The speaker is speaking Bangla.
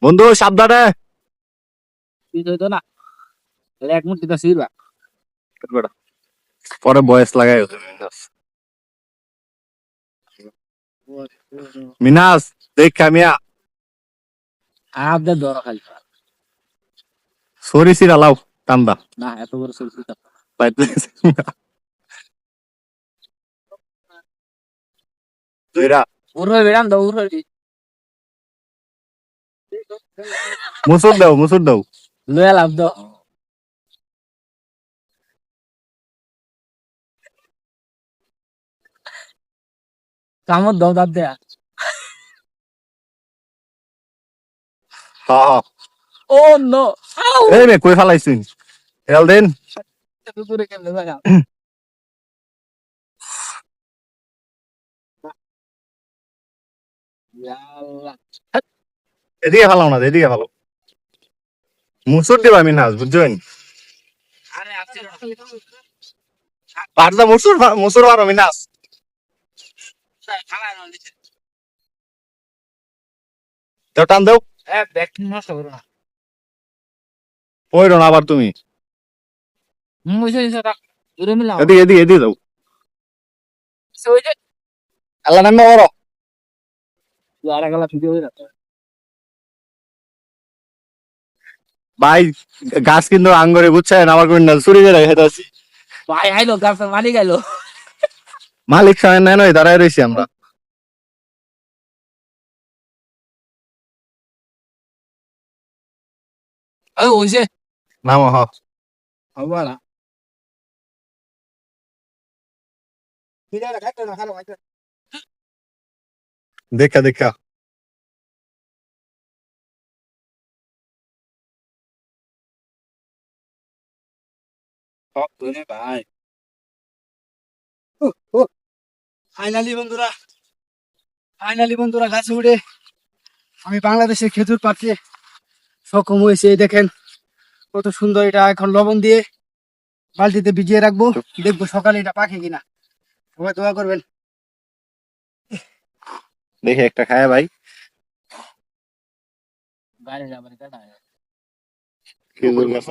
বন্ধু সাবধানে। না এক মুঠি তো সিরবা পরে বয়স লাগাই মিনাস দেখ কামিয়া আপনার ধরো খালি সরি সিরা লাও কান্দা না এত বড় সরষে দুইরা উড়বে বেড়াম দাও উড়বে মুসুর দাও লয়া লাভ দাও কামড় দাও দাঁত দেয়া হ্যাঁ ও নো এই মে কই ফালাইছিস হেল দেন কুকুরে কেমনে লাগা ইয়াল্লাহ এদিকে ফালাও না এদিকে ফালাও মুসুর দিবা মিনাস বুঝছেন আরে আছে পারদা মুসুর মারো মিনাস খালা না নিচে তো টান দাও এ ব্যাক নষ্ট করো না পয়রো না আবার তুমি মুইছে সেটা দূরে মিলাও এদিকে দাও সই যে আল্লাহ নামে বড় আরে গলা ভিডিও হয়ে যাচ্ছে ভাই গাছ কিন্তু আঙ্গরে বুঝছেন আমার কোন না চুরি করে রেখে দাসি ভাই আইলো গাছের মালিক আইলো মালিক সাহেব নেন ওই দাঁড়ায় রয়েছি আমরা ওইছে নামো হ হবে না দেখা ভাই ফাইনালি বন্ধুরা গাছে উঠে আমি বাংলাদেশের খেজুর পাড়তে সক্ষম হয়েছে। এই দেখেন কত সুন্দর। এটা এখন লবণ দিয়ে বালতিতে ভিজিয়ে রাখবো, দেখবো সকালে এটা পাকে কিনা। সবাই দোয়া করবেন। দেখে একটা খায় ভাই গাড়ি যাবার কাটা খেজুর গাছ